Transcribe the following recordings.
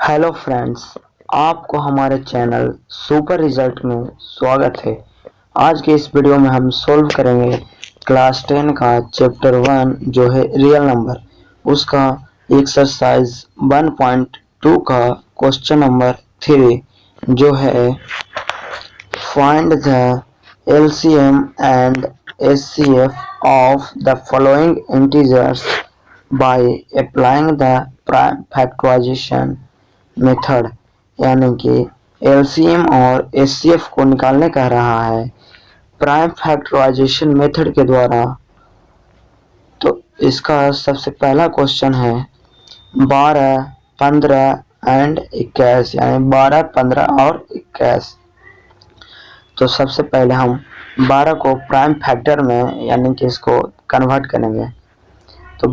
Hello friends, आपको हमारे channel super result में स्वागत है। आज के इस वीडियो में हम सॉल्व करेंगे क्लास 10 का चैप्टर 1 जो है रियल नंबर, उसका एक्सरसाइज 1.2 का क्वेश्चन नंबर 3 जो है find the LCM and HCF of the following integers by applying the prime factorization method, यानी कि एलसीएम और एचसीएफ को निकालने कह रहा है प्राइम फैक्टराइजेशन मेथड के द्वारा। तो इसका सबसे पहला क्वेश्चन है 12, 15 एंड 21, यानी 12, 15 और 21। तो सबसे पहले हम 12 को प्राइम फैक्टर में यानी कि इसको कन्वर्ट करेंगे। तो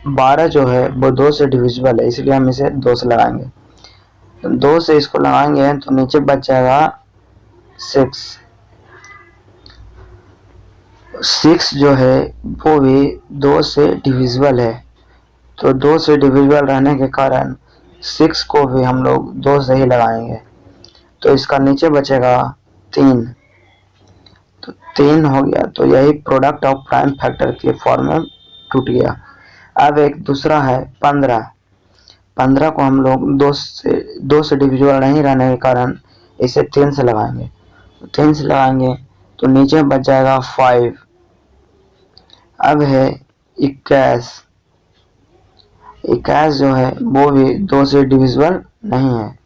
12 जो है वो 2 से डिविजिबल है, इसलिए हम इसे 2 से लगाएंगे। 2 से इसको लगाएंगे तो नीचे बच जाएगा 6 जो है वो भी 2 से डिविजिबल है। तो 2 से डिविजिबल रहने के कारण 6 को भी हम लोग 2 से ही लगाएंगे। तो इसका नीचे बचेगा 3। तो 3 हो गया, तो यही प्रोडक्ट ऑफ प्राइम फैक्टर के फॉर्म में टूट गया। अब एक दूसरा है 15 को हम लोग 2 से डिविजिबल नहीं रहने के कारण इसे 3 से लगाएंगे। 3 से लगाएंगे तो नीचे बच जाएगा 5। अब है 21 जो है वो भी 2 से डिविजिबल नहीं है।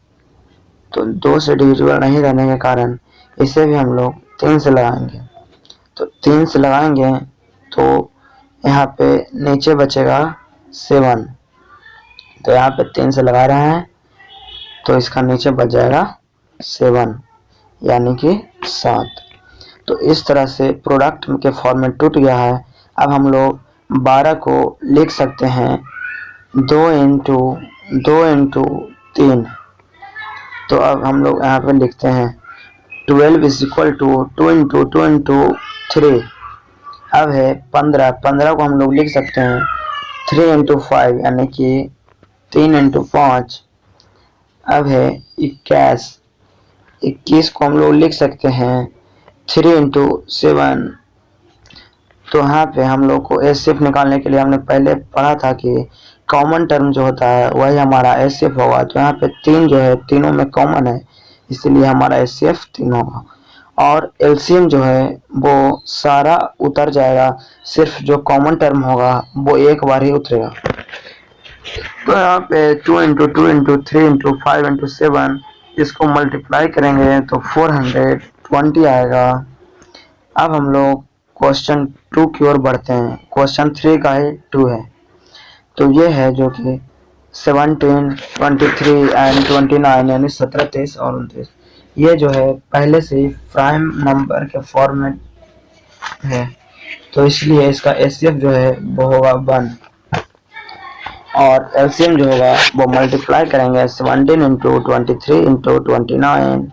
तो 2 से डिविजिबल नहीं रहने के कारण इसे भी हम लोग 3 से लगाएंगे। तो 3 से लगाएंगे तो यहाँ पे नीचे बचेगा 7। तो यहाँ पे 3 से लगा रहे हैं तो इसका नीचे बच जाएगा 7, यानी कि 7। तो इस तरह से प्रोडक्ट के फॉर्म में टूट गया है। अब हम लोग 12 को लिख सकते हैं 2 इंटू 3। तो अब हम लोग यहाँ पे लिखते हैं 12 इज इक्वल टू 2 इंटू 3। अब है 15 को हम लोग लिख सकते हैं 3 इंटू 5, यानी कि 3 इंटू 5। अब है 21 को हम लोग लिख सकते हैं 3 इंटू 7। तो यहाँ पे हम लोग को एचसीएफ निकालने के लिए हमने पहले पढ़ा था कि कॉमन टर्म जो होता है वही हमारा एचसीएफ होगा। तो यहाँ पे 3 जो है तीनों में कॉमन है, इसलिए हमारा एचसीएफ 3 होगा। और एलसीएम जो है वो सारा उतर जाएगा, सिर्फ जो कॉमन टर्म होगा वो एक बार ही उतरेगा। तो यहाँ पे 2 इंटू 3 इंटू 5 इंटू 7 इसको मल्टीप्लाई करेंगे तो 420 आएगा। अब हम लोग क्वेश्चन 2 की ओर बढ़ते हैं। क्वेश्चन 3 का ही 2 है। तो ये है जो कि 17, 23 एंड 29, यानी 17, 23 और 29, ये जो है पहले से ही प्राइम नंबर के फॉर्म में है। तो इसलिए इसका एचसीएफ जो है वो होगा 1 और एलसीएम जो होगा वो मल्टीप्लाई करेंगे 17 इंटू 23 इंटू 29।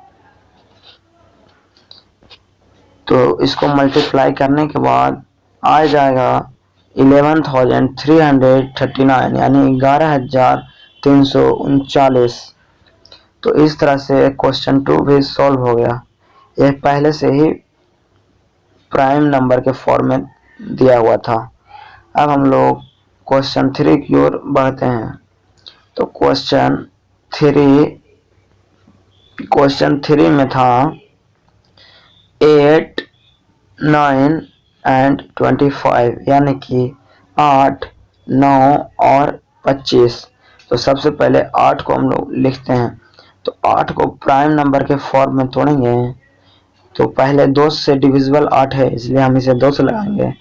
तो इसको मल्टीप्लाई करने के बाद आ जाएगा 11,339, यानी 11,339। तो इस तरह से क्वेश्चन 2 भी सॉल्व हो गया। यह पहले से ही प्राइम नंबर के फॉर्म में दिया हुआ था। अब हम लोग क्वेश्चन 3 की ओर बढ़ते हैं। तो क्वेश्चन 3 में था 8, 9 एंड 25, यानी कि 8, 9 और 25। तो सबसे पहले 8 को हम लोग लिखते हैं। तो 8 को प्राइम नंबर के फॉर्म में तोड़ेंगे तो पहले 2 से डिविजिबल 8 है, इसलिए हम इसे 2 से लगाएंगे।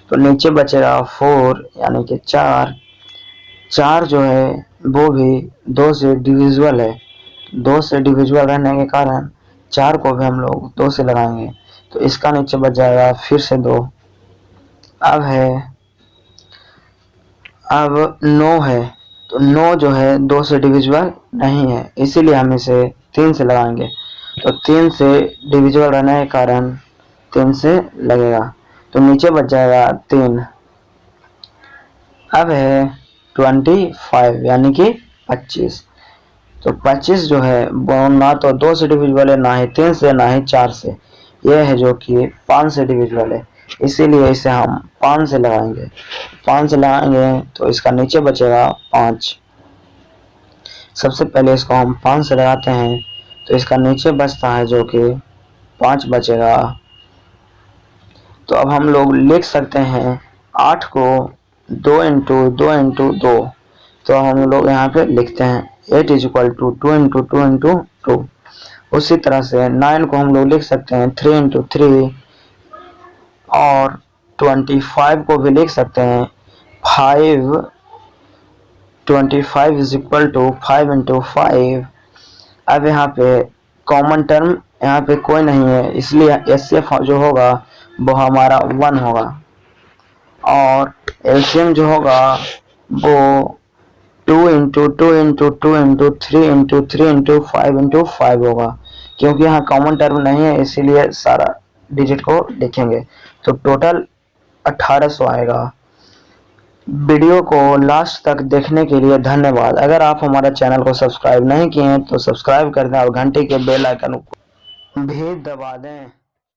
तो नीचे बचेगा 4, यानी कि 4 जो है वो भी 2 से डिविजिबल है। 2 से डिविजिबल रहने के कारण 4 को भी हम लोग 2 से लगाएंगे। तो इसका नीचे बच जाएगा फिर से 2। अब 9 है। तो 9 जो है 2 से डिविजिबल नहीं है, इसीलिए हम इसे 3 से लगाएंगे। तो 3 से डिविजिबल रहने के कारण 3 से लगेगा, तो नीचे बच जाएगा 3। अब है 25, यानी कि 25। तो 25 जो है वो ना तो 2 से डिविजिबल है, ना ही 3 से, ना ही 4 से। यह है जो कि 5 से डिविजिबल है, इसीलिए इसे हम 5 से लगाएंगे। 5 से लगाएंगे तो इसका नीचे बचेगा 5। सबसे पहले इसको हम 5 से लगाते हैं तो इसका नीचे बचता है जो कि 5 बचेगा। तो अब हम लोग लिख सकते हैं 8 को 2 इंटू 2 इंटू 2। तो हम लोग यहाँ पे लिखते हैं 8 is equal to 2 into 2 into 2। उसी तरह से 9 को हम लोग लिख सकते हैं 3 इंटू 3, और 25 को भी लिख सकते हैं 5। 25 इज इक्वल टू 5 इंटू 5। अब यहाँ पे कॉमन टर्म यहाँ पे कोई नहीं है, इसलिए एचसीएफ जो होगा वो हमारा 1 होगा, और एलसीएम जो होगा वो 2 into 2 into 2 into 3 into 3 into 5 into 5 होगा। क्योंकि यहाँ कॉमन टर्म नहीं है इसीलिए सारा डिजिट को लिखेंगे, तो टोटल 1800 आएगा। वीडियो को लास्ट तक देखने के लिए धन्यवाद। अगर आप हमारे चैनल को सब्सक्राइब नहीं किए हैं तो सब्सक्राइब कर दें और घंटे के बेल आइकन भी दबा दें।